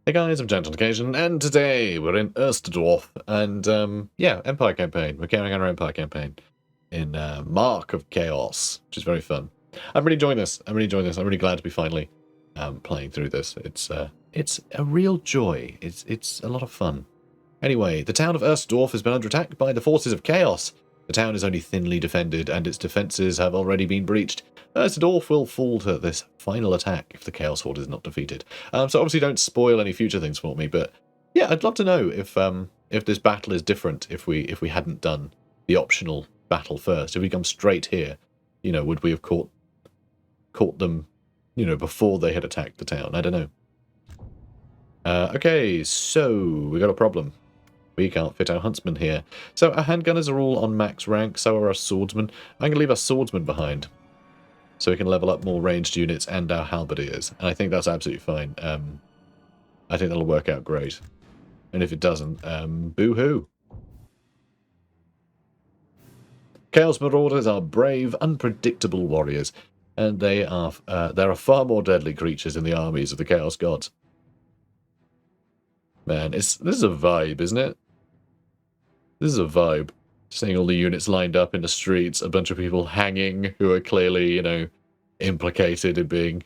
Hey guys, I'm Gent on occasion, and today we're in Erstedorf, and yeah, Empire campaign. We're carrying on our Empire campaign in Mark of Chaos, which is very fun. I'm really enjoying this. I'm really glad to be finally playing through this. It's a real joy. It's a lot of fun. Anyway, the town of Erstedorf has been under attack by the forces of Chaos. The town is only thinly defended, and its defences have already been breached. Erstedorf will fall to this final attack if the Chaos Horde is not defeated. So obviously don't spoil any future things for me, but yeah, I'd love to know if this battle is different if we hadn't done the optional battle first. If we come straight here, you know, would we have caught them, you know, before they had attacked the town? I don't know. Okay, so we got a problem. We can't fit our huntsmen here. So our handgunners are all on max rank, so are our swordsmen. I'm going to leave our swordsmen behind, so we can level up more ranged units and our halberdiers. And I think that's absolutely fine. I think that'll work out great. And if it doesn't, boo-hoo. Chaos Marauders are brave, unpredictable warriors, and there are far more deadly creatures in the armies of the Chaos Gods. Man, this is a vibe, isn't it? This is a vibe. Seeing all the units lined up in the streets, a bunch of people hanging who are clearly, you know, implicated in being,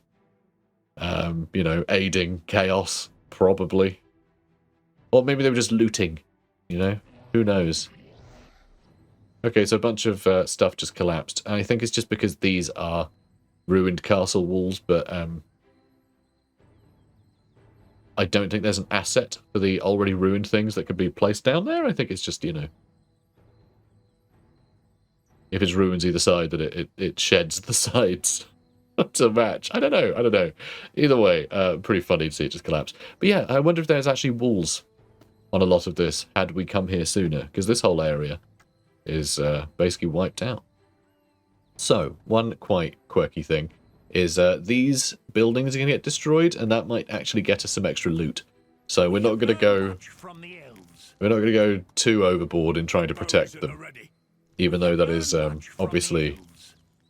you know, aiding chaos, probably. Or maybe they were just looting, you know? Who knows? Okay, so a bunch of stuff just collapsed. I think it's just because these are ruined castle walls, but I don't think there's an asset for the already ruined things that could be placed down there. I think it's just, you know, if it's ruins either side, that it sheds the sides to match. I don't know. Either way, pretty funny to see it just collapse. But yeah, I wonder if there's actually walls on a lot of this had we come here sooner, because this whole area is basically wiped out. So, one quite quirky thing is these buildings are going to get destroyed, and that might actually get us some extra loot. So we're not going to go too overboard in trying to protect them, even though that is obviously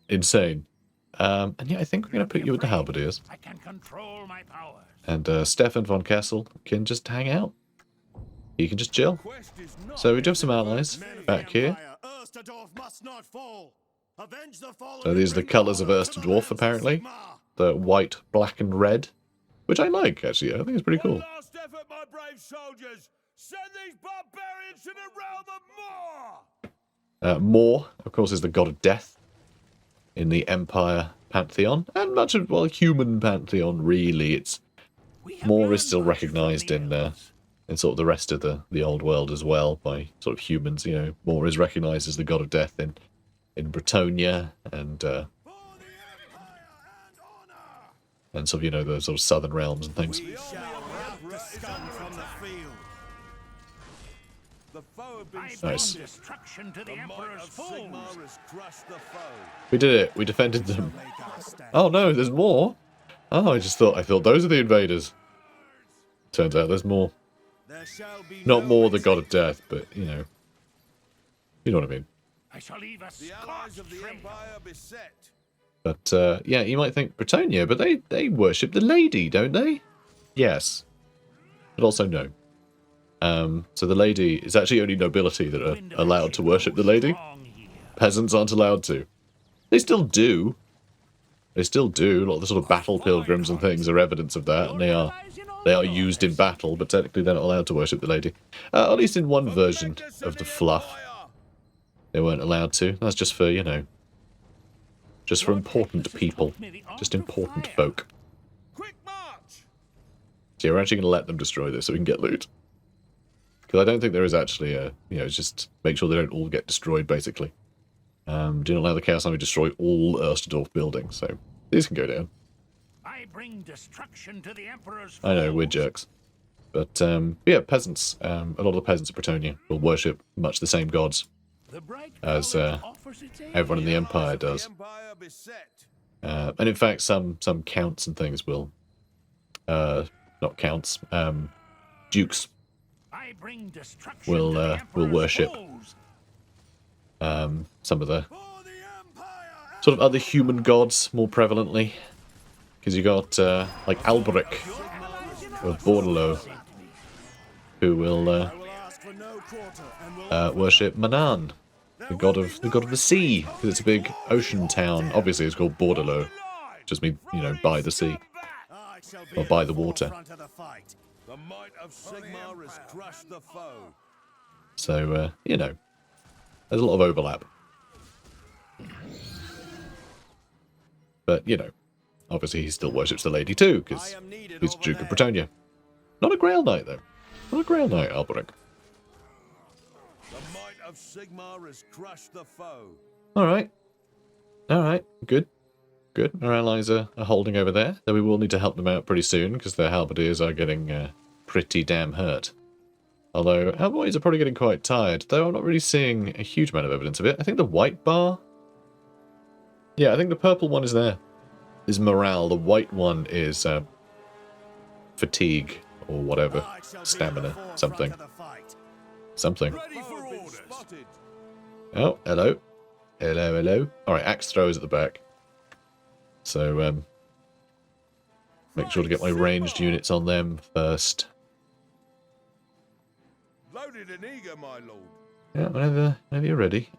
insane. And yeah, I think we're going to put you with the halberdiers. And Stefan von Kessel can just hang out. He can just chill. So we do have some allies back here. So these are the colours of Erstedorf, apparently. The white, black, and red. Which I like, actually. I think it's pretty cool. Mor, of course, is the god of death in the Empire pantheon. And much of, well, human pantheon, really. It's Mor is still recognised in sort of the rest of the old world as well by sort of humans. You know, Mor is recognised as the god of death in Bretonia and sort of, you know, the sort of southern realms and things. Nice. We did it. We defended them. Oh no, there's more. Oh, I thought those are the invaders. Turns out there's more. Not more the god of death, but you know what I mean. I shall leave a but yeah, you might think Bretonia, but they worship the lady, don't they? Yes, but also no. So the lady is actually only nobility that are allowed to worship the lady. Peasants aren't allowed to. They still do. They still do. A lot of the sort of battle pilgrims and things are evidence of that, and they are used in battle, but technically they're not allowed to worship the lady. At least in one version of the fluff. They weren't allowed to. That's just for, you know, just for important people. Just important folk. So yeah, we're actually going to let them destroy this so we can get loot. Because I don't think there is actually a, you know, it's just make sure they don't all get destroyed, basically. Do not allow the Chaos Army to destroy all Erstedorf buildings, so these can go down. I bring destruction to the Emperor's foes. I know, we're jerks. But, yeah, peasants. A lot of the peasants of Bretonia will worship much the same gods as everyone in the Empire does. And in fact, some counts and things will, not counts, dukes will worship some of the sort of other human gods more prevalently. Because you got, like, Alberic of Bordello, who will worship Manan, the god of the sea, because it's a big ocean town. Obviously, it's called Bordello, just means, you know, by the sea or by the water. So you know, there's a lot of overlap. But you know, obviously he still worships the lady too, because he's Duke of Bretonnia. Not a Grail Knight though. Not a Grail Knight, Alberic. Alright. Alright, good. Good. Our allies are holding over there, though we will need to help them out pretty soon, because their halberdiers are getting pretty damn hurt. Although, our boys are probably getting quite tired, though I'm not really seeing a huge amount of evidence of it. I think the white bar... Yeah, I think the purple one is there. Is morale. The white one is fatigue, or whatever. Stamina. Something. Something. Oh, hello. Hello, hello. Alright, axe throwers at the back. So, make sure to get my ranged units on them first. Loaded and eager, my lord. Yeah, whenever you're ready.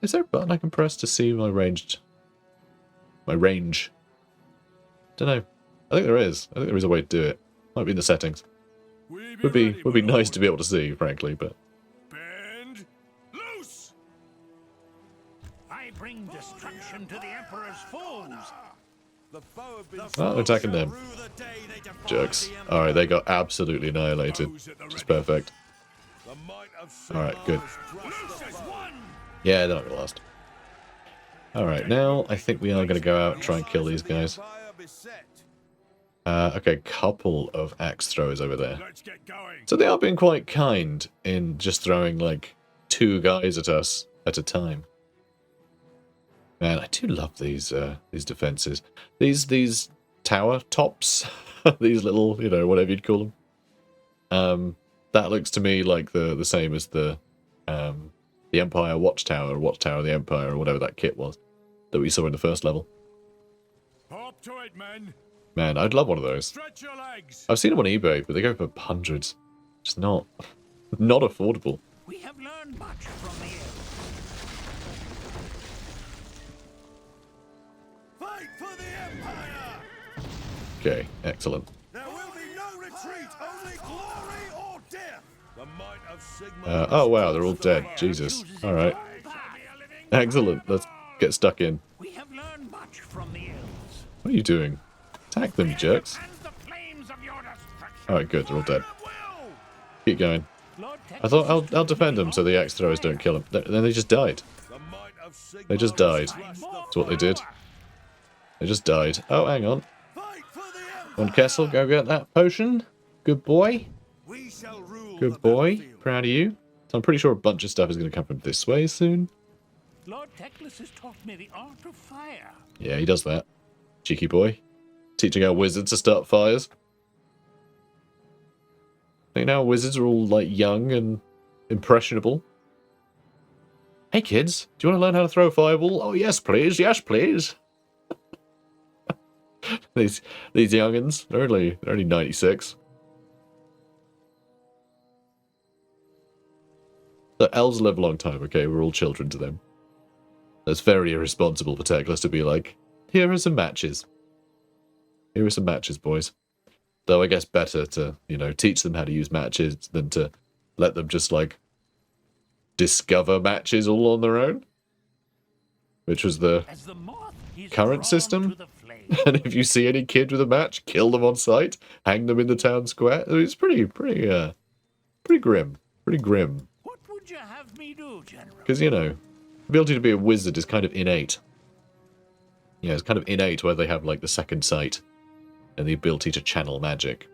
Is there a button I can press to see my range? Don't know. I think there is. I think there is a way to do it. Might be in the settings. Would be nice to be able to see, frankly, but. Bend loose. I bring destruction to the Emperor's foes. Oh, they're attacking them. Jerks. Alright, they got absolutely annihilated. Which is perfect. Alright, good. Yeah, they're not going to last. Alright, now I think we are going to go out and try and kill these guys. Okay, couple of axe throwers over there. So they are being quite kind in just throwing, like, 2 guys at us at a time. Man, I do love these defenses. These tower tops, these little, you know, whatever you'd call them. That looks to me like the same as the Empire Watchtower, or Watchtower of the Empire, or whatever that kit was that we saw in the first level. Up to it, men. Man, I'd love one of those. Stretch your legs. I've seen them on eBay, but they go for hundreds. It's not affordable. We have learned much from the Fight for the Empire. Okay, excellent. There will be no retreat, only glory or death. The might of Sigmar. Oh wow, they're all dead. Jesus. All right. Excellent. Let's get stuck in. We have learned much from the elves. What are you doing? Attack them, you jerks. The flames of your destruction. Alright, good. They're all dead. Keep going. I thought I'll defend them so the axe throwers don't kill them. Then they just died. They just died. That's what they did. They just died. Oh, hang on. Von Kessel, go get that potion. Good boy. Good boy. Proud of you. So I'm pretty sure a bunch of stuff is going to come from this way soon. Lord Teclis has taught me the art of fire. Yeah, he does that. Cheeky boy. Teaching our wizards to start fires. I think now wizards are all, like, young and impressionable. Hey, kids, do you want to learn how to throw a fireball? Oh, yes, please. Yes, please. these young'uns, they're only 96. The elves live a long time, okay? We're all children to them. That's very irresponsible for Teclis to be like, here are some matches. Here are some matches, boys. Though I guess better to, you know, teach them how to use matches than to let them just, like, discover matches all on their own. Which was the current system. And if you see any kid with a match, kill them on sight, hang them in the town square. It's pretty grim. Pretty grim. What would you have me do, General? Because, you know, the ability to be a wizard is kind of innate. Yeah, it's kind of innate where they have, like, the second sight. And the ability to channel magic.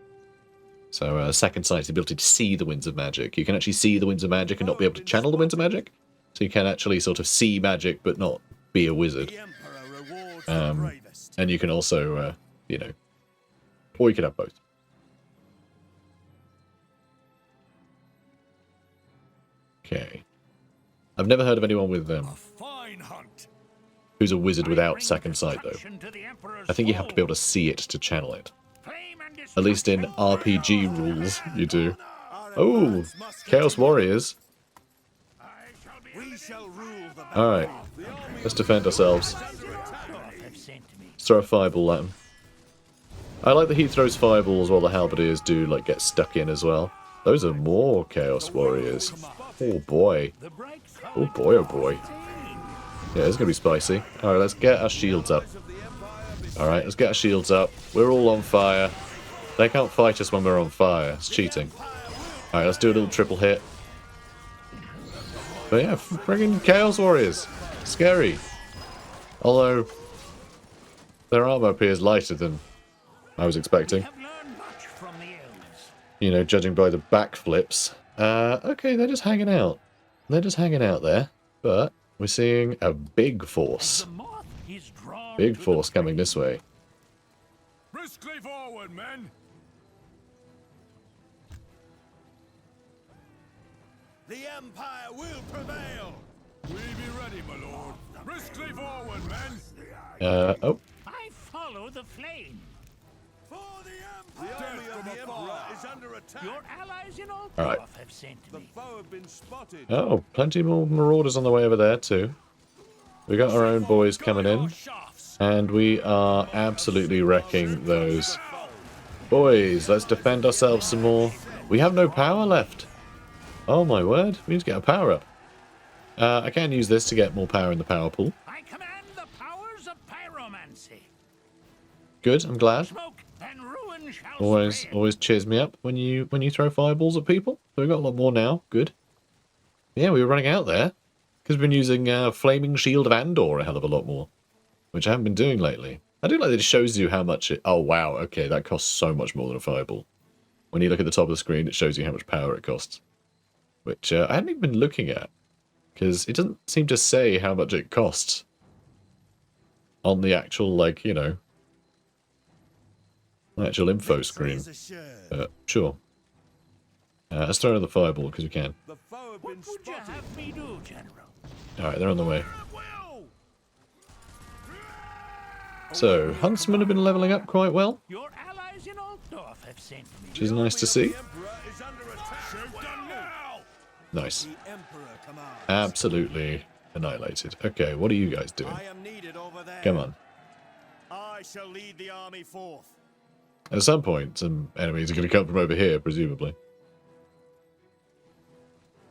So, second sight is the ability to see the winds of magic. You can actually see the winds of magic and not be able to channel the winds of magic. So you can actually sort of see magic but not be a wizard. And you can also, you know, or you can have both. Okay. I've never heard of anyone with who's a wizard without second sight, though. I think you have to be able to see it to channel it. At least in RPG rules, you do. Oh, Chaos Warriors. We shall rule the Alright, let's defend ourselves. Let's throw a fireball at him. I like that he throws fireballs while the halberdiers do, like, get stuck in as well. Those are more Chaos Warriors. Oh boy. Oh boy, oh boy. Yeah, it's gonna be spicy. Alright, let's get our shields up. Alright, let's get our shields up. We're all on fire. They can't fight us when we're on fire. It's cheating. Alright, let's do a little triple hit. But yeah, friggin' Chaos Warriors. Scary. Although, their armor appears lighter than I was expecting. You know, judging by the backflips. Okay, they're just hanging out. They're just hanging out there. But we're seeing a big force. Big force coming this way. briskly forward, men. The Empire will prevail. We be ready, my lord. Briskly forward, men. Oh. I follow the flame. For the Empire. The army of the Emperor is under attack. Your allies in Erstedorf All right. have sent The me. foe have been spotted. Oh, plenty more marauders on the way over there too. We got our own boys coming in, and we are absolutely wrecking those. Boys, let's defend ourselves some more. We have no power left. Oh my word, we need to get our power up. I can use this to get more power in the power pool. I command the powers of pyromancy. Good, I'm glad. Smoke and ruin shall Always spread. cheers me up when you throw fireballs at people. So we've got a lot more now. Good. Yeah, we were running out there because we've been using Flaming Shield of Andor a hell of a lot more, which I haven't been doing lately. I do like that it shows you how much it... Oh, wow. Okay, that costs so much more than a fireball. When you look at the top of the screen, it shows you how much power it costs, which I hadn't even been looking at because it doesn't seem to say how much it costs on the actual, like, you know, actual info screen. Sure. Let's throw another fireball because we can. The foe have What been would you spotted. have me do, General? Alright, they're on the way. Will. So, Huntsmen have been leveling up quite well, Your allies in Altdorf have sent me. which is nice to see. The Emperor is under attack. Shoot them now. Nice. The Emperor commands. Absolutely annihilated. Okay, what are you guys doing? I am needed over there. Come on. I shall lead the army forth. At some point, some enemies are going to come from over here, presumably.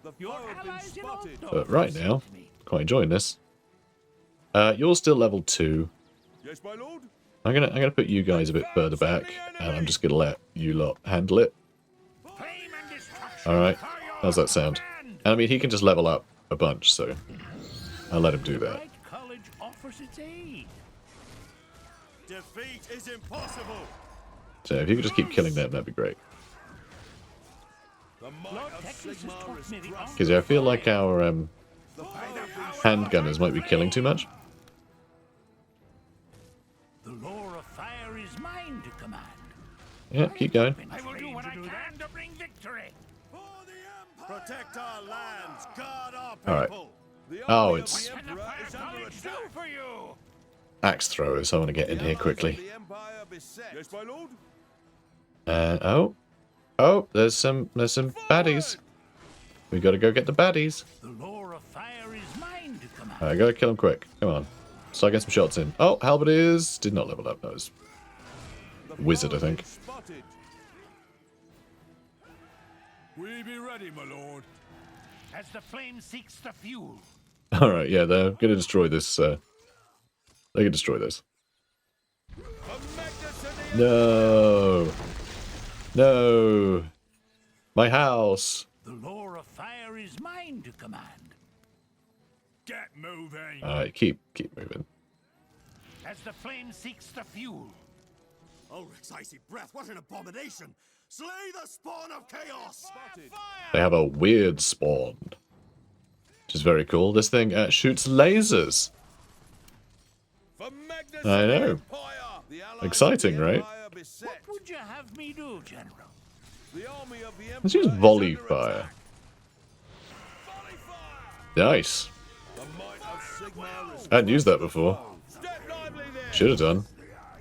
The Your foe have been allies in spotted. Altdorf But right have now, sent me. quite enjoying this. You're still level 2. Yes, my lord. I'm gonna put you guys a bit further back, and I'm just gonna let you lot handle it. Flame and destruction. Alright, are your how's that sound? command. And I mean, he can just level up a bunch, so I'll let him do that. Right College offers its aid. Defeat is impossible. So if you could just keep killing them, that'd be great. The might Lord of Texas has Sigmar taught is me the thrust. Because I feel like our The foe have been handgunners might be killing too much. The lore of fire is mine to command. Yeah, keep going. I will do what I can to bring victory. For the Empire. Protect our lands. Guard our All right. people. The Oh, army of it's- the What can the Emperor fire is under college do attack. for you? Axe throwers, I want to get in The here allies quickly. of the Empire beset. Yes, my lord. Oh, there's some baddies. We gotta go get the baddies. The lore of fire is mine to command. I gotta kill them quick. Come on. Start getting some shots in. Oh, halberdiers did not level up. That was The Wizard, foe I have think. been spotted. We be ready, my lord. As the flame seeks the fuel. all right. Yeah, they're gonna destroy this. They can destroy this. For Magnus and the No, no, my house. The lore of fire is mine to command. Get moving. All right, keep moving. As the flame seeks the fuel. Ulrich's icy breath, what an abomination! Slay the spawn of chaos! Spotted. They have a weird spawn, which is very cool. This thing shoots lasers. For Magnus I and the know. Empire! The allies Exciting, of the right? Empire beset. What would you have me do, General? The army of the Emperor Let's use is volley under fire. attack. Volley fire! Nice. The might of Sigmar is I hadn't used that before. Step lively there! Should have done.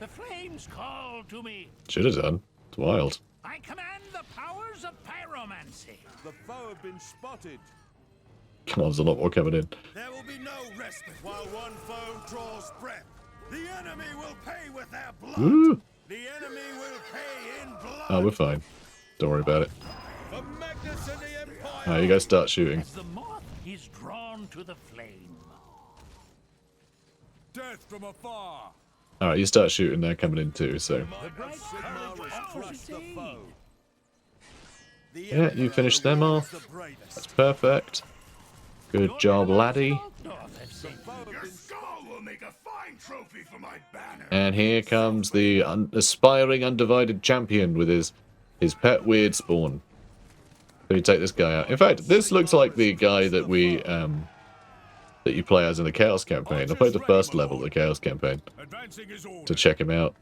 The flames call to me. Should have done. It's wild. I command the powers of pyromancy. The foe have been spotted. Come on, there's a lot more coming in. There will be no respite while one foe draws breath. The enemy will pay with their blood. Woo! The enemy will pay in blood. Oh, we're fine. Don't worry about it. For Magnus and the Empire. Alright, you guys start shooting. As the moth is drawn to the flame. Death from afar. Alright, you start shooting, they're coming in too, so. The bright courage offers its aid. Yeah, you finished them off. That's perfect. Good job, laddie. Your skull will make a fine trophy for my banner. And here comes the aspiring undivided champion with his pet weird spawn. So we take this guy out. In fact, this looks like the guy that we that you play as in the Chaos campaign. I played the first level of the Chaos campaign to check him out.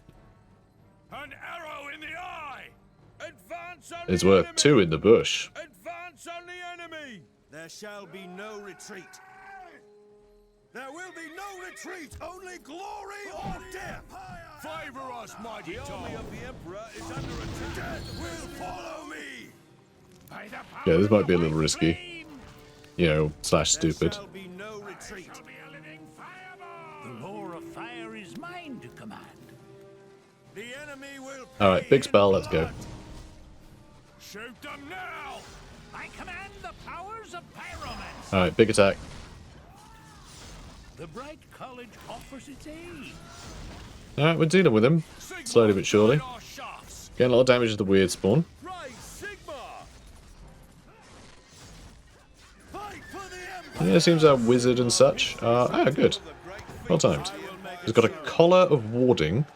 An arrow in the eye. Advance on It's the worth enemy. 2 in the bush. Advance on the enemy. There shall be no retreat. There will be no retreat. Only glory or death. Favor us, mighty The army of the Emperor is under attack. Death will follow me. By the Yeah, this power might be a of little my risky. flame. You know, slash stupid. There shall be no retreat. Shall be a living fireball. The lore of fire is mine to command. The enemy will Alright, pay big in spell, let's go. blood. Shoot them now. I command the powers of pyromancy. Alright, big attack. The bright college offers its aid. Alright, we're dealing with him. Slowly but surely. Our shafts. Getting a lot of damage to the weird spawn. Rise, Sigma. Fight for the Empire. Yeah, seems our wizard and such are good. Well timed. He's got a collar of warding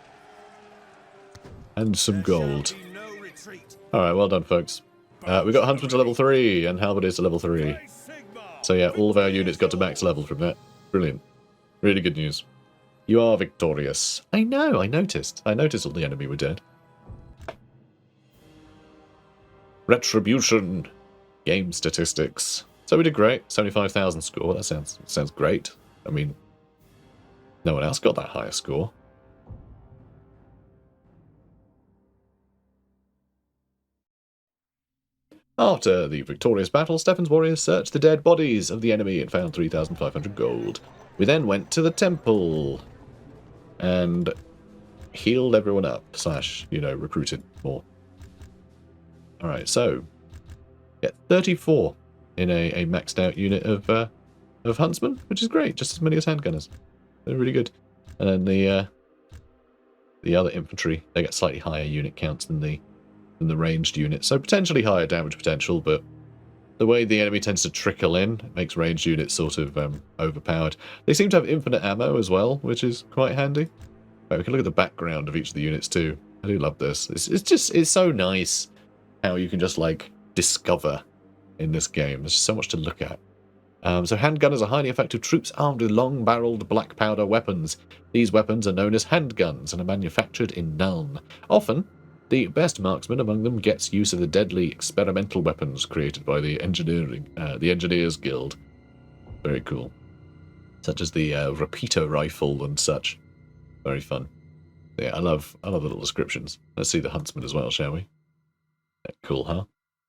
and some gold. No retreat. Alright, well done, folks. We got Huntsman to level 3 and Halberdiers to level 3. Sigma. So yeah, all of our units got to max level from that. Brilliant. Really good news. You are victorious. I know, I noticed. I noticed all the enemy were dead. Retribution. Game statistics. So we did great. 75,000 score. That sounds great. I mean, no one else got that higher score. After the victorious battle, Stefan's warriors searched the dead bodies of the enemy and found 3,500 gold. We then went to the temple and healed everyone up, slash, you know, recruited more. Alright, so, yeah, 34 in a maxed out unit of huntsmen, which is great, just as many as handgunners. They're really good. And then the other infantry, they get slightly higher unit counts than the ranged unit, so potentially higher damage potential, but the way the enemy tends to trickle in, it makes ranged units sort of overpowered. They seem to have infinite ammo as well, which is quite handy. Right, we can look at the background of each of the units too. I do love this. It's so nice how you can just like discover in this game. There's so much to look at. So handgunners are highly effective troops armed with long-barreled black powder weapons. These weapons are known as handguns and are manufactured in Nuln. Often, the best marksman among them gets use of the deadly experimental weapons created by the Engineers Guild. Very cool. Such as the repeater rifle and such. Very fun. Yeah, I love the little descriptions. Let's see the huntsman as well, shall we? Cool, huh?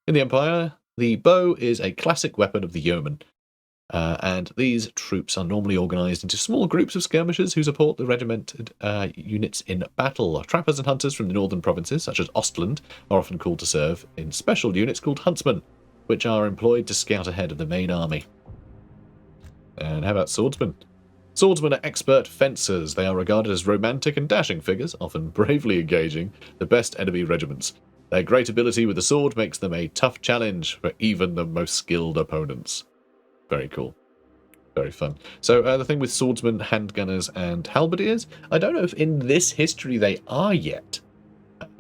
In the Empire, the bow is a classic weapon of the yeoman. And these troops are normally organised into small groups of skirmishers who support the regimented units in battle. Trappers and hunters from the northern provinces, such as Ostland, are often called to serve in special units called huntsmen, which are employed to scout ahead of the main army. And how about swordsmen? Swordsmen are expert fencers. They are regarded as romantic and dashing figures, often bravely engaging the best enemy regiments. Their great ability with the sword makes them a tough challenge for even the most skilled opponents. Very cool. Very fun. So the thing with swordsmen, handgunners, and halberdiers, I don't know if in this history they are yet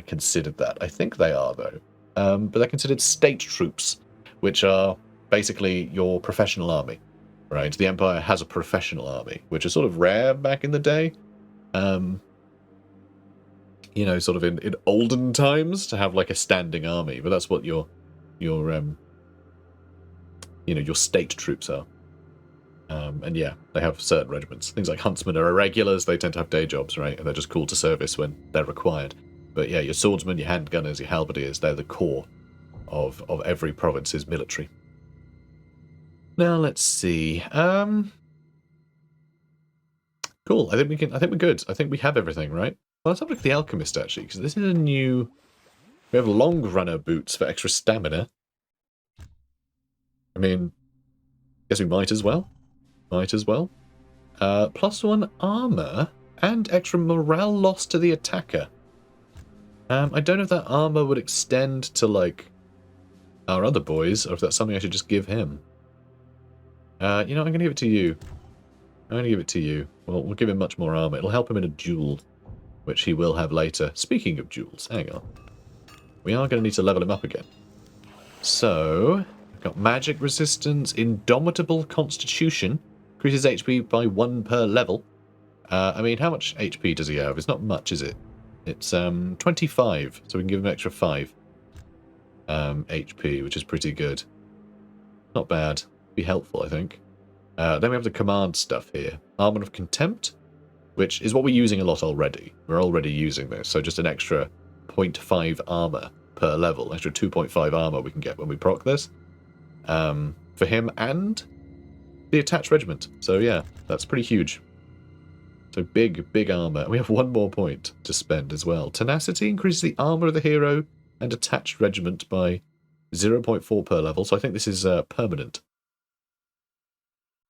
considered that. I think they are, though. But they're considered state troops, which are basically your professional army. Right? The Empire has a professional army, which is sort of rare back in the day. You know, sort of in olden times to have like a standing army, but that's what your state troops are. And yeah, they have certain regiments. Things like huntsmen are irregulars. They tend to have day jobs, right? And they're just called to service when they're required. But yeah, your swordsmen, your handgunners, your halberdiers, they're the core of every province's military. Now let's see. Cool. I think we're good. I think we have everything, right? Well, let's have a look at the alchemist actually, because this is a new. We have long runner boots for extra stamina. I mean, guess we might as well. Might as well. +1 armor and extra morale loss to the attacker. I don't know if that armor would extend to, like, our other boys, or if that's something I should just give him. You know, I'm going to give it to you. I'm going to give it to you. Well, we'll give him much more armor. It'll help him in a duel, which he will have later. Speaking of duels, hang on. We are going to need to level him up again. So, we've got magic resistance, indomitable constitution, increases HP by 1 per level. I mean, how much HP does he have? It's not much, is it? It's 25, so we can give him an extra 5 HP, which is pretty good. Not bad. Be helpful, I think. Then we have the command stuff here. Armor of Contempt, which is what we're using a lot already. We're already using this, so just an extra 0.5 armor per level. Extra 2.5 armor we can get when we proc this. For him and the attached regiment. So yeah, that's pretty huge. So big armor. We have 1 more point to spend as well. Tenacity increases the armor of the hero and attached regiment by 0.4 per level. So I think this is permanent.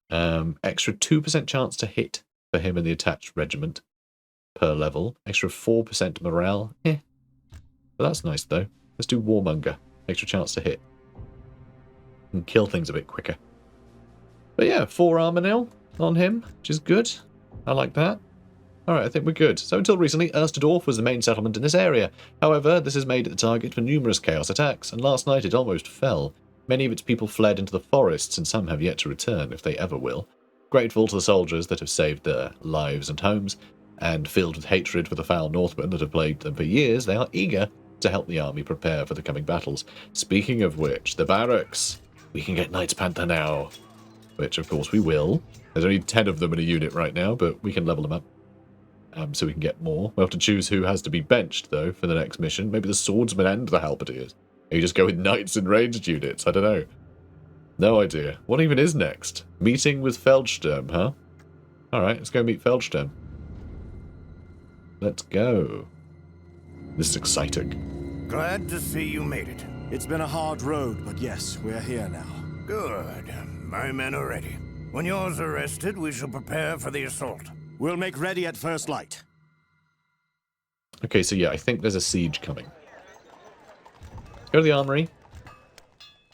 Extra 2% chance to hit for him and the attached regiment per level. Extra 4% morale. But that's nice though. Let's do Warmonger. Extra chance to hit. And kill things a bit quicker. But yeah, 4 armor nil on him, which is good. I like that. Alright, I think we're good. So until recently, Erstedorf was the main settlement in this area. However, this has made it the target for numerous chaos attacks, and last night it almost fell. Many of its people fled into the forests, and some have yet to return, if they ever will. Grateful to the soldiers that have saved their lives and homes, and filled with hatred for the foul Northmen that have plagued them for years, they are eager to help the army prepare for the coming battles. Speaking of which, the barracks. We can get Knights Panther now. Which, of course, we will. There's only 10 of them in a unit right now, but we can level them up. So we can get more. We'll have to choose who has to be benched, though, for the next mission. Maybe the swordsman and the halberdiers. Maybe just go with knights and ranged units. I don't know. No idea. What even is next? Meeting with Feldsturm, huh? Alright, let's go meet Feldsturm. Let's go. This is exciting. Glad to see you made it. It's been a hard road, but yes, we're here now. Good. My men are ready. When yours are rested, we shall prepare for the assault. We'll make ready at first light. Okay, so yeah, I think there's a siege coming. Let's go to the armory.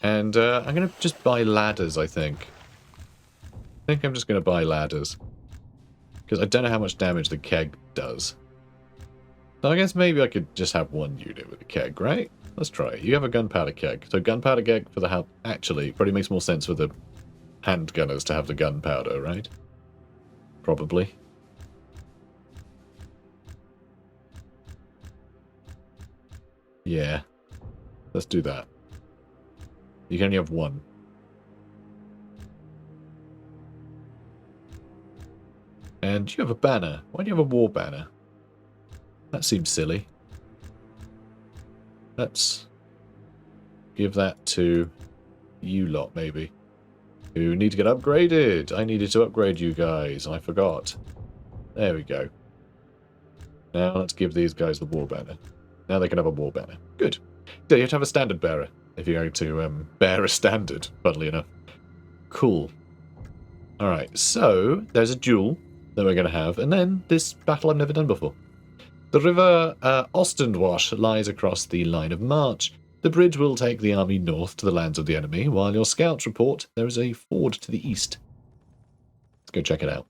And I'm going to just buy ladders, I think. I think I'm just going to buy ladders. Because I don't know how much damage the keg does. So I guess maybe I could just have 1 unit with a keg, right? Let's try it. You have a gunpowder keg. So gunpowder keg for the help. Actually, probably makes more sense for the handgunners to have the gunpowder, right? Probably. Yeah. Let's do that. You can only have 1. And you have a banner. Why do you have a war banner? That seems silly. Let's give that to you lot, maybe. Who need to get upgraded. I needed to upgrade you guys. I forgot. There we go. Now let's give these guys the war banner. Now they can have a war banner. Good. So you have to have a standard bearer if you're going to bear a standard, funnily enough. Cool. Alright, so there's a duel that we're going to have, and then this battle I've never done before. The river Ostendwash lies across the line of march. The bridge will take the army north to the lands of the enemy, while your scouts report there is a ford to the east. Let's go check it out.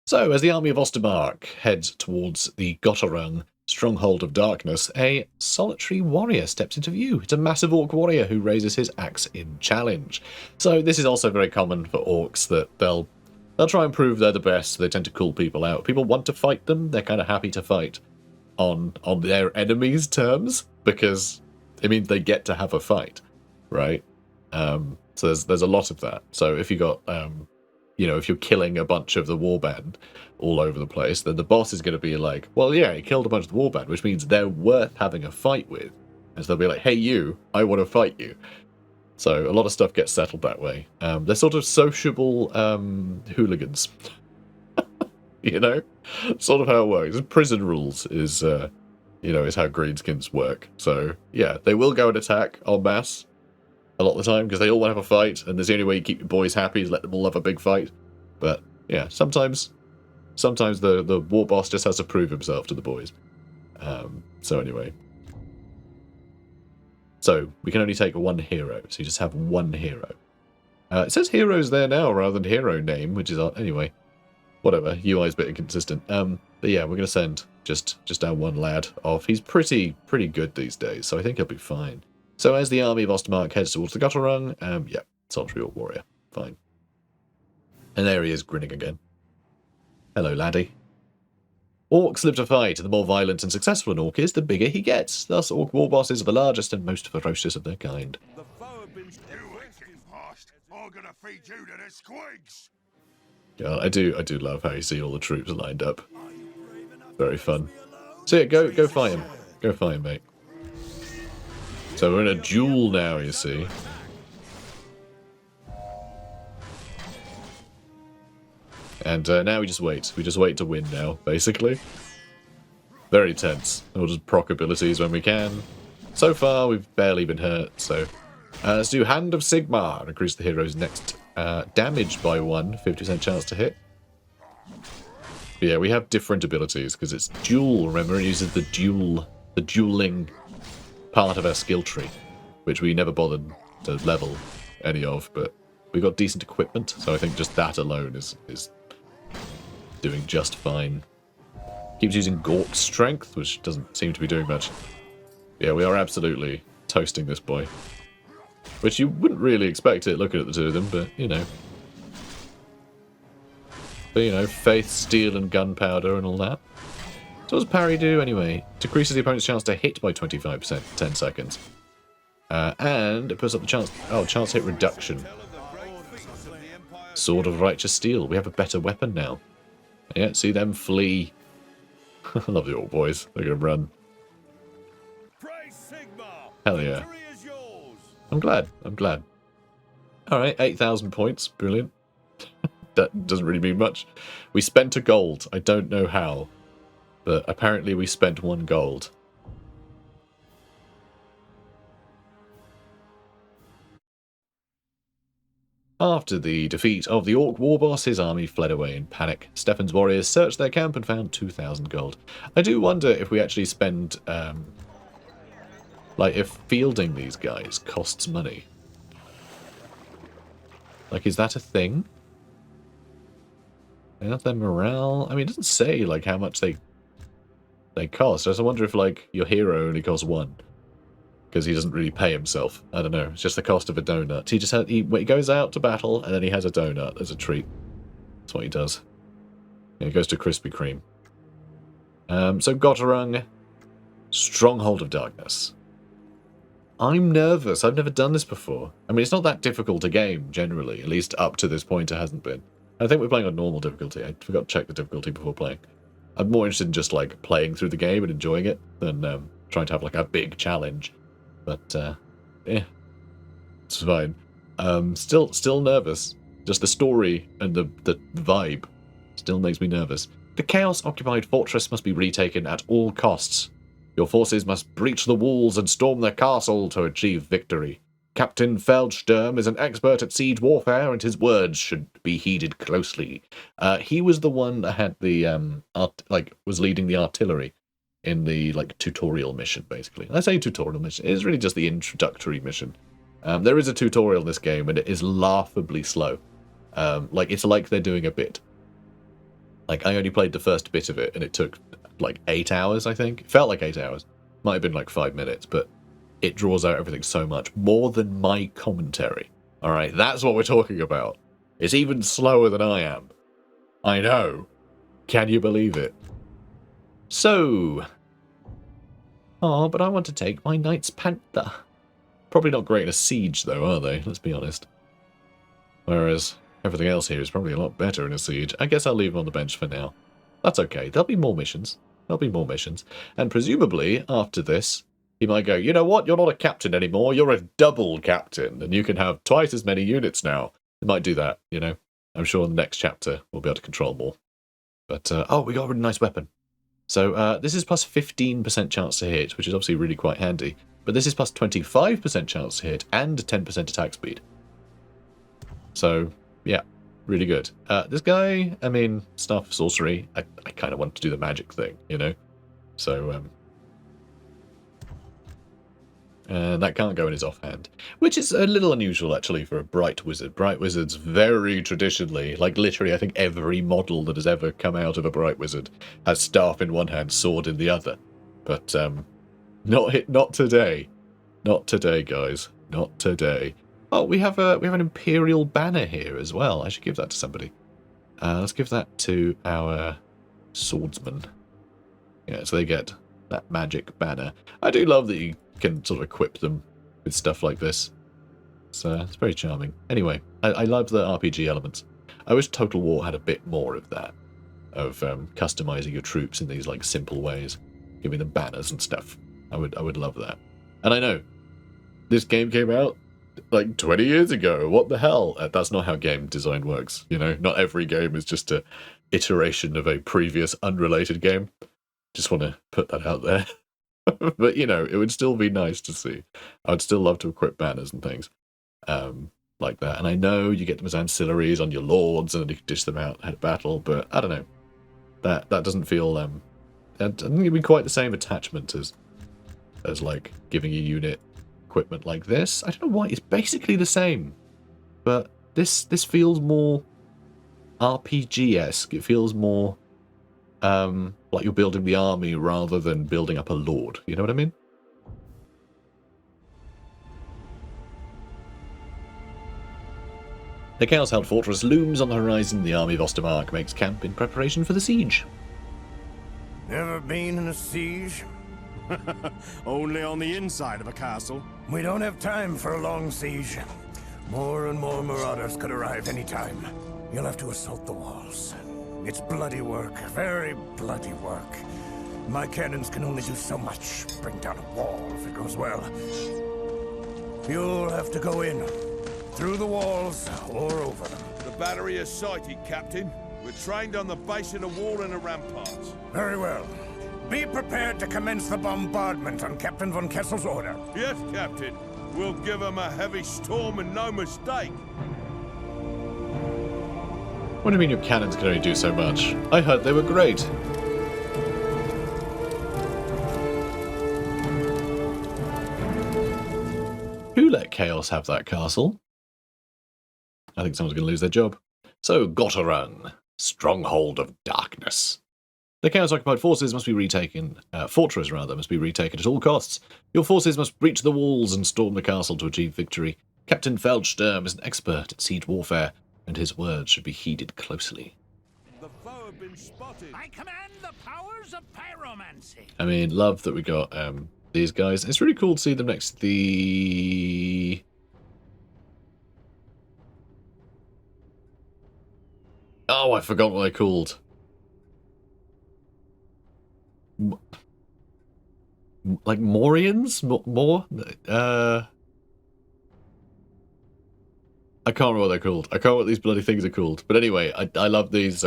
So, as the army of Ostermark heads towards the Gotterung, stronghold of darkness, a solitary warrior steps into view. It's a massive orc warrior who raises his axe in challenge. So this is also very common for orcs, that they'll try and prove they're the best. They tend to call people out. People want to fight them. They're kind of happy to fight on their enemies' terms, because it means they get to have a fight, right? So there's a lot of that. So if you got you know, if you're killing a bunch of the warband all over the place, then the boss is going to be like, well, yeah, he killed a bunch of the warband, which means they're worth having a fight with. And so they'll be like, hey, you, I want to fight you. So a lot of stuff gets settled that way. They're sort of sociable hooligans. You know? Sort of how it works. Prison rules is, you know, is how greenskins work. So, yeah, they will go and attack en masse a lot of the time because they all want to have a fight, and there's the only way you keep your boys happy is let them all have a big fight. But, yeah, sometimes the war boss just has to prove himself to the boys. So anyway. So, we can only take one hero, so you just have one hero. It says heroes there now rather than hero name, which is, anyway, whatever, UI's a bit inconsistent. But yeah, we're going to send just our one lad off. He's pretty good these days, so I think he'll be fine. So as the army of Ostermark heads towards the Gotterung, yeah, Solitary Orc Warrior, fine. And there he is, grinning again. Hello, laddie. Orcs live to fight, and the more violent and successful an orc is, the bigger he gets. Thus, Orc Warbosses are the largest and most ferocious of their kind. The foe have been... You wicked past! I'm gonna feed you to the squigs! Yeah, I do love how you see all the troops lined up. Very fun. So yeah, go fight him. Go fight him, mate. So we're in a duel now, you see. And now we just wait. We just wait to win now, basically. Very tense. We'll just proc abilities when we can. So far, we've barely been hurt, so... let's do Hand of Sigmar. Increase the hero's next damage by 1. 50% chance to hit. But yeah, we have different abilities, because it's duel. Remember, it uses the dueling part of our skill tree, which we never bothered to level any of, but we got decent equipment, so I think just that alone is doing just fine. Keeps using Gork Strength, which doesn't seem to be doing much. Yeah, we are absolutely toasting this boy. Which you wouldn't really expect it looking at the two of them, but, you know. But, you know, faith, steel, and gunpowder and all that. So what does parry do, anyway? Decreases the opponent's chance to hit by 25% for 10 seconds. And it puts up the chance... Oh, chance hit reduction. Sword of Righteous Steel. We have a better weapon now. Yeah, see them flee. I love the Orc boys. They're going to run. Hell yeah. I'm glad. I'm glad. Alright, 8,000 points. Brilliant. That doesn't really mean much. We spent a gold. I don't know how. But apparently we spent 1 gold. After the defeat of the Orc Warboss, his army fled away in panic. Stefan's warriors searched their camp and found 2,000 gold. I do wonder if we actually spend... like, if fielding these guys costs money. Like, is that a thing? Is that their morale? I mean, it doesn't say, like, how much they cost. I just wonder if, like, your hero only costs 1. Because he doesn't really pay himself. I don't know. It's just the cost of a donut. He just he goes out to battle, and then he has a donut as a treat. That's what he does. Yeah, he goes to Krispy Kreme. So Gotterung, Stronghold of Darkness. I'm nervous. I've never done this before. I mean, it's not that difficult a game, generally. At least up to this point, it hasn't been. I think we're playing on normal difficulty. I forgot to check the difficulty before playing. I'm more interested in just, like, playing through the game and enjoying it than trying to have, like, a big challenge. But, yeah. It's fine. Still nervous. Just the story and the vibe still makes me nervous. The Chaos-occupied fortress must be retaken at all costs. Your forces must breach the walls and storm the castle to achieve victory. Captain Feldsturm is an expert at siege warfare, and his words should be heeded closely. He was the one that had the, was leading the artillery in the, like, tutorial mission, basically. I say tutorial mission. It's really just the introductory mission. There is a tutorial in this game, and it is laughably slow. Like, it's like they're doing a bit. Like, I only played the first bit of it, and it took, like, 8 hours, I think. It felt like 8 hours. Might have been, like, 5 minutes, but it draws out everything so much. More than my commentary. Alright, that's what we're talking about. It's even slower than I am. I know. Can you believe it? So... Oh, but I want to take my Knight's Panther. Probably not great in a siege, though, are they? Let's be honest. Whereas Everything else here is probably a lot better in a siege. I guess I'll leave him on the bench for now. That's okay. There'll be more missions. There'll be more missions. And presumably, after this, he might go, you know what? You're not a captain anymore. You're a double captain. And you can have twice as many units now. He might do that, you know. I'm sure in the next chapter we'll be able to control more. But, oh, we got a really nice weapon. So this is plus 15% chance to hit, which is obviously really quite handy. But this is plus 25% chance to hit and 10% attack speed. So, yeah, really good. This guy, I mean, Staff of Sorcery, I kind of want to do the magic thing, you know? So, that can't go in his offhand, which is a little unusual, actually, for a Bright Wizard. Bright Wizards very traditionally, like literally I think every model that has ever come out of a Bright Wizard has staff in one hand, sword in the other. But not today. Not today, guys. Not today. Oh, we have an Imperial banner here as well. I should give that to somebody. Let's give that to our swordsman. Yeah, so they get that magic banner. I do love that you can sort of equip them with stuff like this. So it's very charming. Anyway, I love the RPG elements. I wish Total War had a bit more of that, of customizing your troops in these like simple ways, giving them banners and stuff. I would love that. And I know this game came out like 20 years ago. What the hell? That's not how game design works. You know, not every game is just a iteration of a previous unrelated game. Just want to put that out there. But, you know, it would still be nice to see. I would still love to equip banners and things like that. And I know you get them as ancillaries on your lords and then you can dish them out ahead of battle, but I don't know. That doesn't feel... I think it'd be quite the same attachment as like giving a unit equipment like this. I don't know why. It's basically the same. But this feels more RPG-esque. It feels more... like you're building the army rather than building up a lord. You know what I mean? The Chaos-held fortress looms on the horizon. The army of Ostermark makes camp in preparation for the siege. Never been in a siege? Only on the inside of a castle. We don't have time for a long siege. More and more marauders could arrive any time. You'll have to assault the walls. It's bloody work, very bloody work. My cannons can only do so much. Bring down a wall if it goes well. You'll have to go in, through the walls or over them. The battery is sighted, Captain. We're trained on the base of the wall and the ramparts. Very well. Be prepared to commence the bombardment on Captain von Kessel's order. Yes, Captain. We'll give them a heavy storm and no mistake. What do you mean your cannons can only do so much? I heard they were great. Who let Chaos have that castle? I think someone's going to lose their job. So, Gotterung, Stronghold of Darkness. The Chaos-occupied forces must be retaken, fortress rather, must be retaken at all costs. Your forces must breach the walls and storm the castle to achieve victory. Captain Feldsturm is an expert at siege warfare, and his words should be heeded closely. The foe have been spotted. I command the powers of pyromancy. I mean, love that we got these guys. It's really cool to see them next to the... Oh, I forgot what they're called. Like Morians? More? I can't remember what they're called. I can't remember what these bloody things are called. But anyway, I love these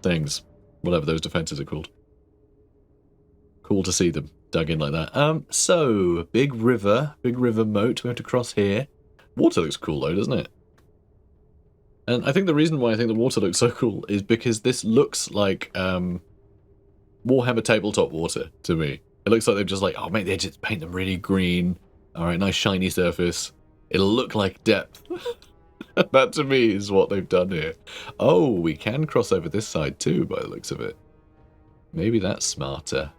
things. Whatever those defenses are called. Cool to see them dug in like that. So, big river moat we have to cross here. Water looks cool though, doesn't it? And I think the reason why I think the water looks so cool is because this looks like Warhammer tabletop water to me. It looks like they've just like, oh mate, they just paint them really green. Alright, nice shiny surface. It'll look like depth. That to me is what they've done here. Oh, we can cross over this side too by the looks of it. Maybe that's smarter.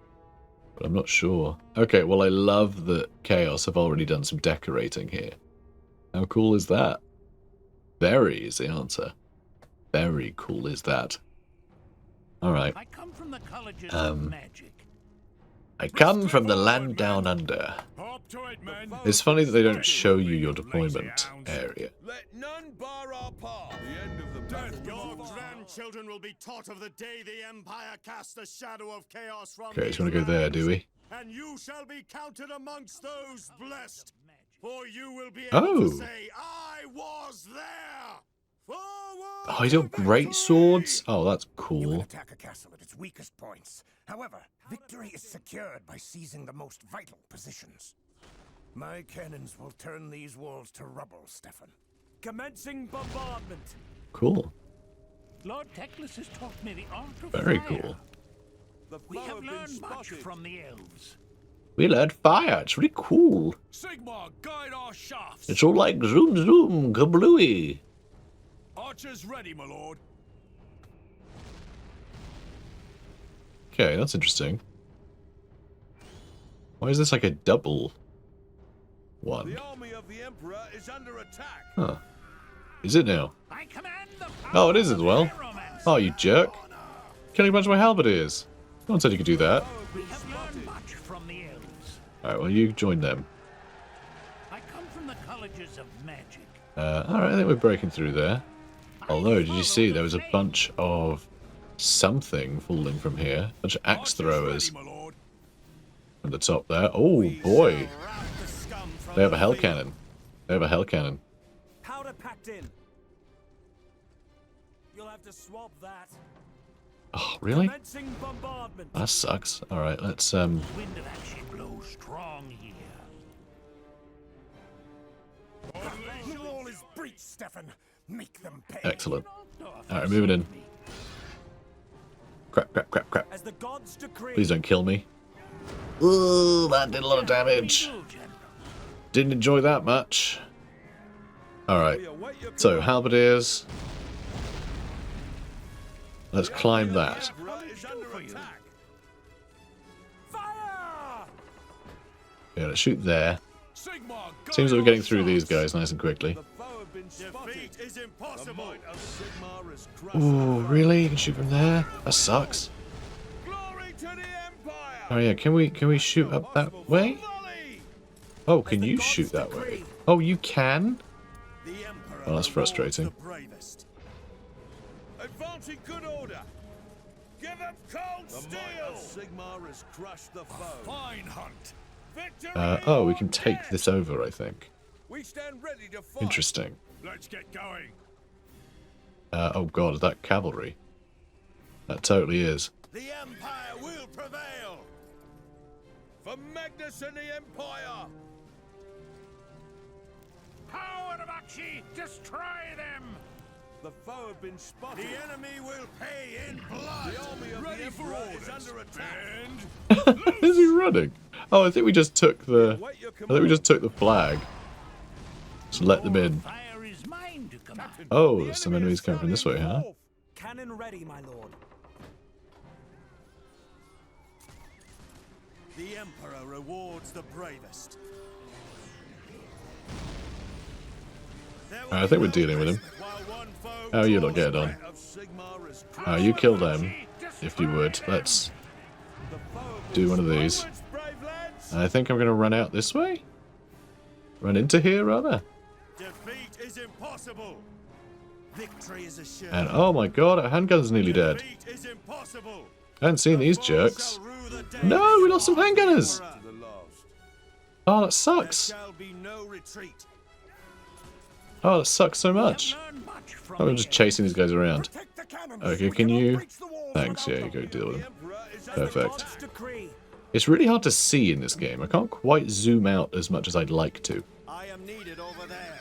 But I'm not sure. Okay, well I love that Chaos have already done some decorating here. How cool is that? Very is the answer. Very cool is that. Alright. I come from the colleges of magic. I come from the land down under. Up to it, men. It's funny that they don't show you your deployment area. Let none bar our apart. The end of the battle. Your grandchildren will be taught of the day the Empire cast the shadow of chaos from Okay, so we want to go there, do we? and you shall be counted amongst those blessed. For you will be able Oh. to say, I was there. Forward Oh, he's got great swords. Oh, that's You can cool. attack a castle at its weakest points. However, victory is secured by seizing the most vital positions. My cannons will turn these walls to rubble, Stefan. Commencing bombardment. Cool. Lord Teclis has taught me the art of Very fire. cool. The We foe have been learned much spotted. from the elves. We learned fire. It's really cool. Sigmar, guide our shafts. It's all like zoom zoom kablooey. Archers ready, my lord. Okay, that's interesting. Why is this like a double one? The army of the Emperor is under attack. Huh. Is it now? I command the Oh, it is as well. Pyromancer. Oh, you jerk. Killing a bunch of my halberdiers. No one said you could do that. We have learned much from the elves. Alright, well, you join them. I come from the colleges of magic. Alright, I think we're breaking through there. Although, did you see there was a bunch of something falling from here? A bunch of axe Archers throwers ready, my lord. at the top there. Oh, boy. rout the scum from They have the a hell field. cannon. They have a hell cannon. Powder packed in. You'll have to swab that. Oh, really? Commencing bombardment. That sucks. Alright, let's, Wind of action blows strong here. The wall is breached, Stefan. Make them pay. excellent. Erstedorf Alright, has moving in. saved me. Crap, crap, crap, crap. As the gods decree. Please don't kill me. Ooh, that did a lot of damage. We will, General. Didn't enjoy that much. Alright, We await your so command. halberdiers. Let's climb The that. Emperor is under attack. Fire! Yeah, let's shoot there. Sigmar, guide Seems that we're our getting through these shafts. guys nice and quickly. The foe have been spotted. Defeat is The impossible. might of Sigmar is crushed. Ooh, really? You can shoot from there? That sucks. Glory to the Empire. Oh yeah, can we shoot up that way? Volley. Oh, can you shoot that way? Oh, you can? The Emperor Well, that's rewards frustrating. the bravest. Advancing good order. Give up cold steel. The might of Sigmar has crushed the foe. Fine hunt. Victory. Oh, we can or take death. this over, I think. We stand ready to fight. Interesting. Let's get going. Oh god, is that cavalry? That totally is. The Empire will prevail. For Magnus and the Empire. Power of Akshi! Destroy them! The foe have been spotted. The enemy will pay in blood. The army of Ready the for Emperor is orders. under attack. Is he running? Oh, I think we just took the. Await your I think we command. just took the flag. Just let them in. Fire is mine to command. Oh, The there's some enemy enemies is coming from this way, sounding huh? north. Cannon ready, my lord. The Emperor rewards the bravest. I think we're dealing with him. Oh, you lot get it on. Of Sigmar is Oh, you kill them, if you would. Let's do one of these. Onwards, brave lads. I think I'm going to run out this way? Run into here, rather? Defeat is impossible. Victory is assured. And oh my god, our handgun's nearly dead. Defeat is impossible. I haven't seen these Foes jerks. shall rue the day. No, we lost some handgunners! To the last. Oh, that There sucks. shall be no retreat. Oh, that sucks so much. Learn much from I'm the just elves. chasing these guys around. Protect the cannons. Okay, We can cannot you... breach the walls Thanks, yeah, without you them. go deal with The them. Emperor is under Perfect. attack. Decree. It's really hard to see in this game. I can't quite zoom out as much as I'd like to. I am needed over there.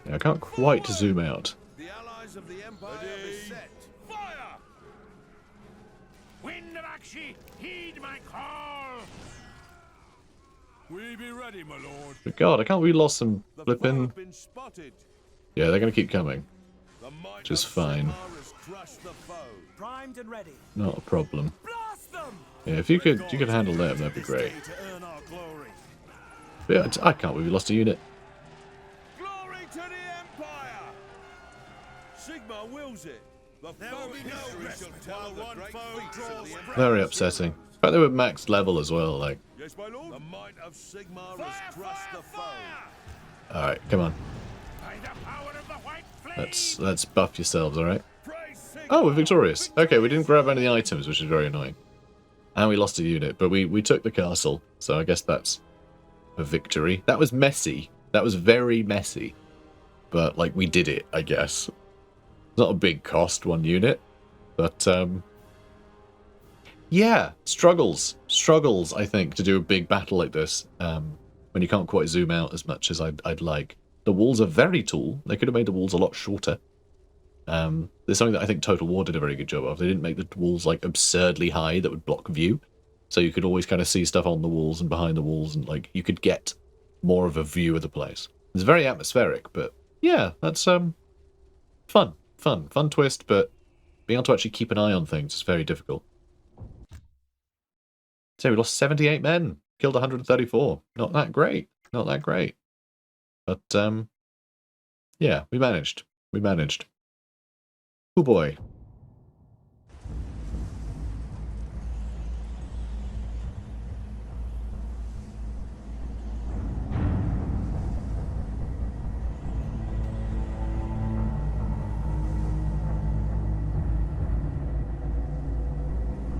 Yeah, I can't quite zoom out. The allies of the Empire are beset. Fire! Wind of Akshi, heed my call. We be ready, my lord. But god, I can't believe we lost some The foe flipping... have been spotted. Yeah, they're going to keep coming. The might Which is of fine. Sigmar has crushed the foe. Primed and ready. Not a problem. Blast them! Yeah, if you could handle them, that'd be great. Stay to earn our glory. But yeah, I can't believe we lost a unit. Glory to the Empire! Sigmar wills it. The There foe will be of no history respite shall tell while the one great foe feats of draws the Empire. Very upsetting. In fact, they were max level as well, like... Yes, my lord. The might of Sigmar has crushed the foe. Alright, come on. Let's buff yourselves, alright? Oh, we're victorious. Okay, we didn't grab any of the items, which is very annoying. And we lost a unit, but we took the castle, so I guess that's a victory. That was messy. That was very messy. But, like, we did it, I guess. It's not a big cost, one unit. But, yeah, struggles. Struggles, I think, to do a big battle like this, when you can't quite zoom out as much as I'd like. The walls are very tall. They could have made the walls a lot shorter. There's something that I think Total War did a very good job of. They didn't make the walls, like, absurdly high that would block view. So you could always kind of see stuff on the walls and behind the walls, and, like, you could get more of a view of the place. It's very atmospheric, but, yeah, that's, fun twist, but being able to actually keep an eye on things is very difficult. So we lost 78 men, killed 134. Not that great. Not that great. But, yeah, we managed. We managed. Oh boy.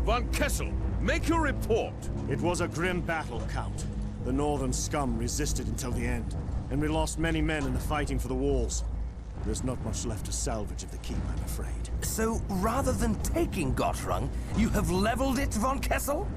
Von Kessel, make your report. It was a grim battle, Count. The northern scum resisted until the end, and we lost many men in the fighting for the walls. There's not much left to salvage of the keep, I'm afraid. So, rather than taking Gotterung, you have leveled it, Von Kessel?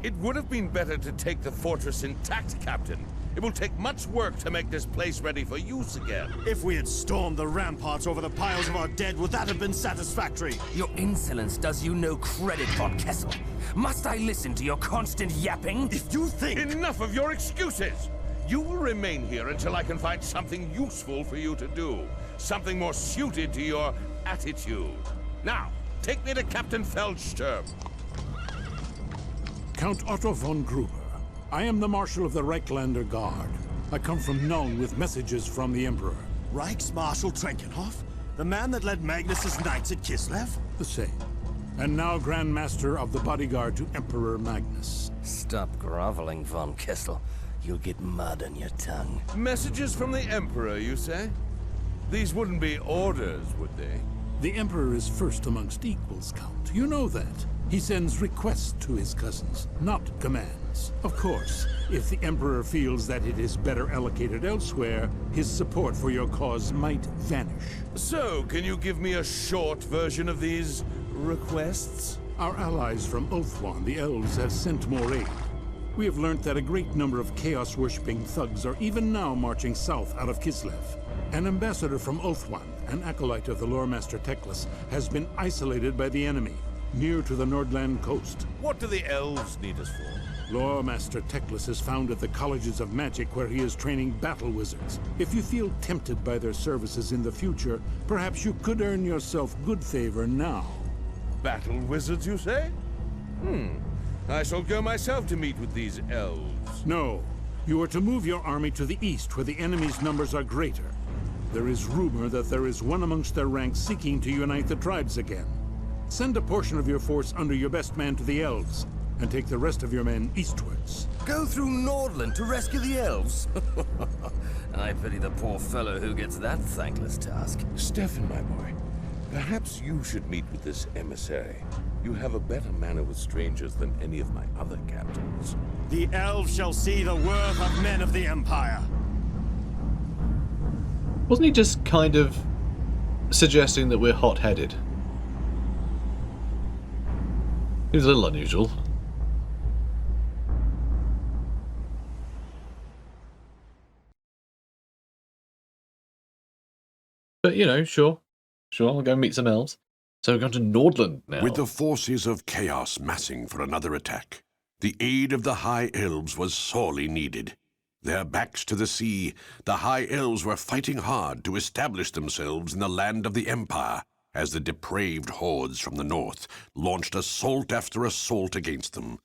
It would have been better to take the fortress intact, Captain. It will take much work to make this place ready for use again. If we had stormed the ramparts over the piles of our dead, would that have been satisfactory? Your insolence does you no credit, Von Kessel. Must I listen to your constant yapping? If you think... Enough of your excuses! You will remain here until I can find something useful for you to do. Something more suited to your attitude. Now, take me to Captain Feldsturm. Count Otto von Gruber. I am the Marshal of the Reiklander Guard. I come from Nuln with messages from the Emperor. Reiksmarshal Trenkenhoff? The man that led Magnus's knights at Kislev? The same. And now Grand Master of the bodyguard to Emperor Magnus. Stop groveling, Von Kessel. You'll get mud on your tongue. Messages from the Emperor, you say? These wouldn't be orders, would they? The Emperor is first amongst equals, Count. You know that. He sends requests to his cousins, not commands. Of course, if the Emperor feels that it is better allocated elsewhere, his support for your cause might vanish. So, can you give me a short version of these requests? Our allies from Ulthuan, the elves, have sent more aid. We have learnt that a great number of chaos-worshipping thugs are even now marching south out of Kislev. An ambassador from Ulthuan, an acolyte of the Lore Master Teclis, has been isolated by the enemy, near to the Nordland coast. What do the elves need us for? Lore Master Teclis is found at the Colleges of Magic where he is training battle wizards. If you feel tempted by their services in the future, perhaps you could earn yourself good favor now. Battle wizards, you say? I shall go myself to meet with these elves. No. You are to move your army to the east where the enemy's numbers are greater. There is rumor that there is one amongst their ranks seeking to unite the tribes again. Send a portion of your force under your best man to the elves, and take the rest of your men eastwards. Go through Nordland to rescue the elves? I pity the poor fellow who gets that thankless task. Stefan, my boy, perhaps you should meet with this emissary. You have a better manner with strangers than any of my other captains. The elves shall see the worth of men of the Empire. Wasn't he just kind of suggesting that we're hot-headed? He was a little unusual. But, you know, sure. Sure, I'll go and meet some elves. So we're going to Nordland now. With the forces of chaos massing for another attack, the aid of the High Elves was sorely needed. Their backs to the sea, the High Elves were fighting hard to establish themselves in the land of the Empire, as the depraved hordes from the north launched assault after assault against them.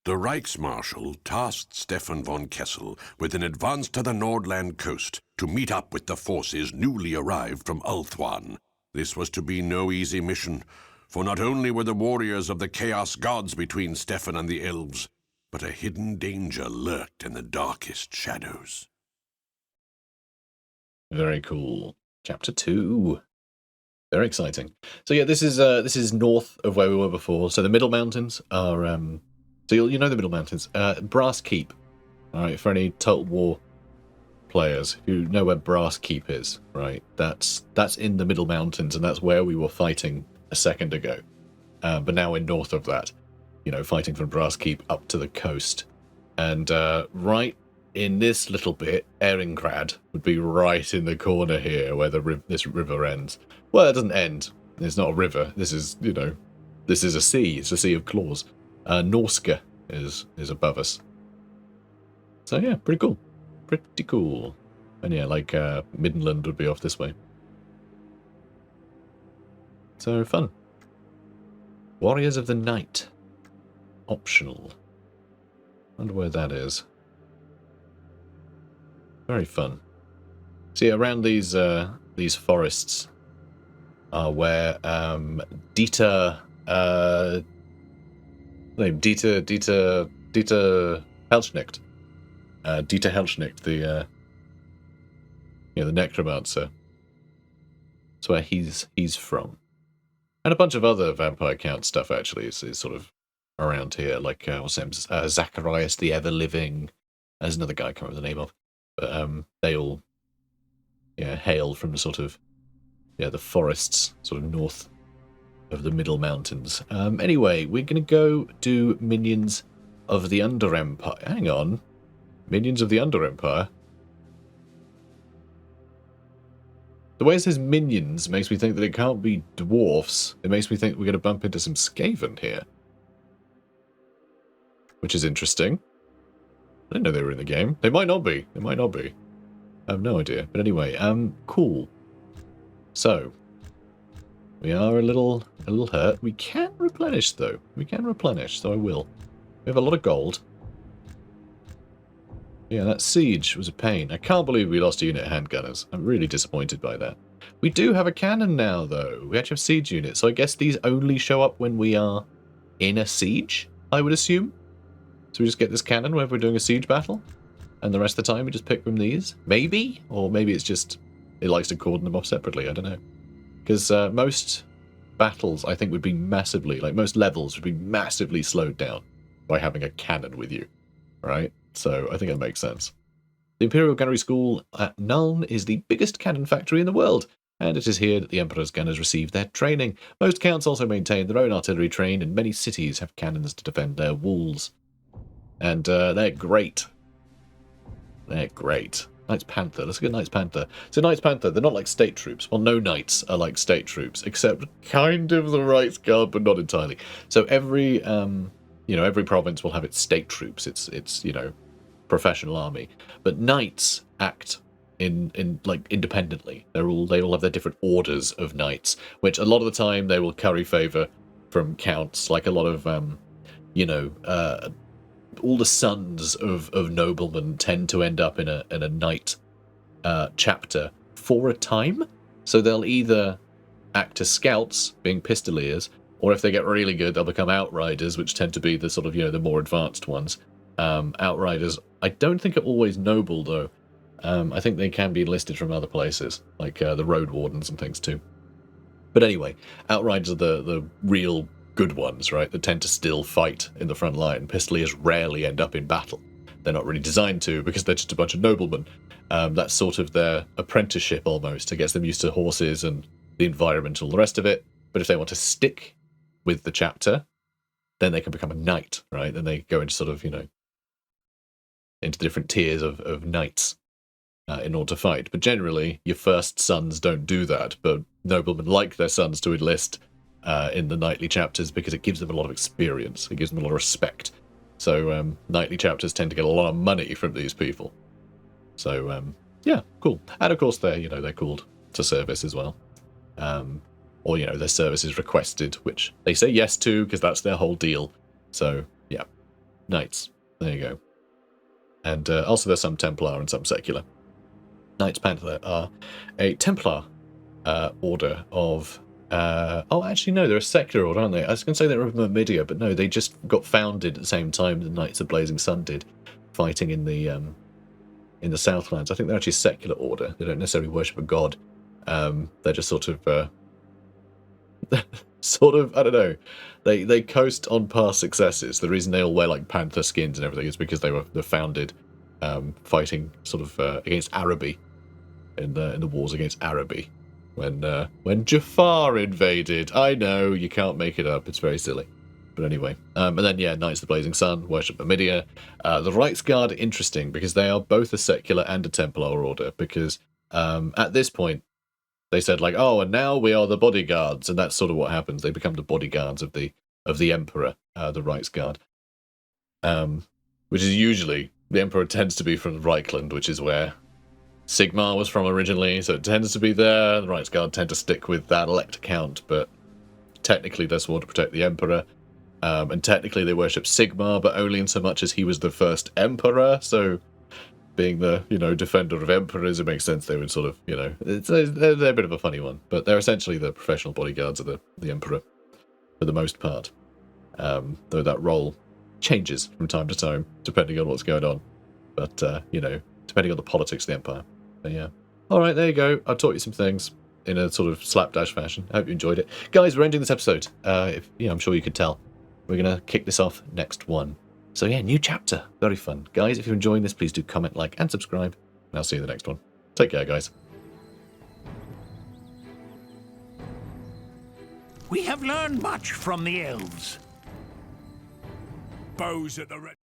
The Reiksmarshal tasked Stefan von Kessel with an advance to the Nordland coast to meet up with the forces newly arrived from Ulthuan. This was to be no easy mission, for not only were the warriors of the Chaos Gods between Stefan and the elves, but a hidden danger lurked in the darkest shadows. Very cool. Chapter 2. Very exciting. So yeah, this is north of where we were before. So the Middle Mountains are so you know the Middle Mountains. Brass Keep. Alright, for any Total War players who know where Brass Keep is, right? That's in the Middle Mountains, and that's where we were fighting a second ago. But now we're north of that. You know, fighting from Brass Keep up to the coast. And right in this little bit, Eringrad would be right in the corner here where this river ends. Well, it doesn't end. It's not a river. This is, you know, this is a sea. It's a sea of claws. Norska is above us. So yeah, pretty cool. Pretty cool. And yeah, like Midland would be off this way. So fun. Warriors of the Night. Optional. Wonder where that is. Very fun. See, around these forests are where Dieter Helschnicht. Dieter Helschnicht, the necromancer. That's where he's from. And a bunch of other Vampire Count stuff actually is sort of around here, like what's his name? Zacharias the Ever-Living. There's another guy I can't remember the name of. But they all hail from sort of the forests sort of north of the Middle Mountains. Anyway, we're gonna go do Minions of the Under Empire. Hang on. Minions of the Under Empire? The way it says minions makes me think that it can't be dwarfs. It makes me think we're going to bump into some Skaven here. Which is interesting. I didn't know they were in the game. They might not be. They might not be. I have no idea. But anyway, cool. So, we are a little hurt. We can replenish, though. We can replenish, so I will. We have a lot of gold. Yeah, that siege was a pain. I can't believe we lost a unit of handgunners. I'm really disappointed by that. We do have a cannon now, though. We actually have siege units, so I guess these only show up when we are in a siege, I would assume. So we just get this cannon whenever we're doing a siege battle, and the rest of the time we just pick from these? Maybe? Or maybe it's just it likes to cordon them off separately, I don't know. Because most battles, I think, would be massively, like most levels would be massively slowed down by having a cannon with you, right? So I think it makes sense. The Imperial Gunnery School at Nuln is the biggest cannon factory in the world, and it is here that the Emperor's gunners receive their training. Most counts also maintain their own artillery train, and many cities have cannons to defend their walls. And they're great. They're great. Knights Panther. Let's get Knights Panther. So Knights Panther, they're not like state troops. Well, no knights are like state troops, except kind of the Rights Guard, but not entirely. So every every province will have its state troops, its professional army. But knights act in like independently. They all have their different orders of knights, which a lot of the time they will curry favor from counts. Like a lot of all the sons of noblemen tend to end up in a knight chapter for a time. So they'll either act as scouts, being pistoliers, or if they get really good, they'll become outriders, which tend to be the sort of, the more advanced ones. Outriders, I don't think are always noble, though. I think they can be enlisted from other places, like the road wardens and things, too. But anyway, outriders are the real good ones, right, that tend to still fight in the front line. Pistoliers rarely end up in battle. They're not really designed to, because they're just a bunch of noblemen. That's sort of their apprenticeship, almost. It gets them used to horses and the environment and all the rest of it. But if they want to stick with the chapter, then they can become a knight, right? Then they go into sort of, into the different tiers of knights in order to fight. But generally, your first sons don't do that, but noblemen like their sons to enlist in the knightly chapters because it gives them a lot of experience. It gives them a lot of respect. So knightly chapters tend to get a lot of money from these people. So, yeah, cool. And of course, they're called to service as well. Or, their service is requested, which they say yes to because that's their whole deal. So, yeah, knights. There you go. And also there's some Templar and some secular. Knights Panther are a Templar order of... actually, no, they're a secular order, aren't they? I was going to say they're of Myrmidia, but no, they just got founded at the same time the Knights of Blazing Sun did, fighting in the in the Southlands. I think they're actually a secular order. They don't necessarily worship a god. They're just sort of, I don't know. They coast on past successes. The reason they all wear like panther skins and everything is because they were founded fighting sort of against Araby in the wars against Araby when Jafar invaded. I know, you can't make it up. It's very silly. But anyway, and then yeah, Knights of the Blazing Sun, worship Numidia. The Reiksguard, interesting because they are both a secular and a Templar order. Because at this point, they said like, oh, and now we are the bodyguards, and that's sort of what happens. They become the bodyguards of the Emperor, the Reiksguard, which is usually the Emperor tends to be from Reichland, which is where Sigmar was from originally, so it tends to be there. The Reiksguard tend to stick with that elect count, but technically they're sworn to protect the Emperor. And technically they worship Sigmar, but only in so much as he was the first Emperor, so being the, defender of Emperors, it makes sense they would sort of, they're a bit of a funny one, but they're essentially the professional bodyguards of the Emperor, for the most part. Though that role changes from time to time, depending on what's going on. But, depending on the politics of the Empire. But yeah. Alright, there you go. I've taught you some things in a sort of slapdash fashion. I hope you enjoyed it. Guys, we're ending this episode. I'm sure you could tell. We're going to kick this off next one. So yeah, new chapter. Very fun. Guys, if you're enjoying this, please do comment, like, and subscribe. And I'll see you in the next one. Take care, guys. We have learned much from the elves. Bows at the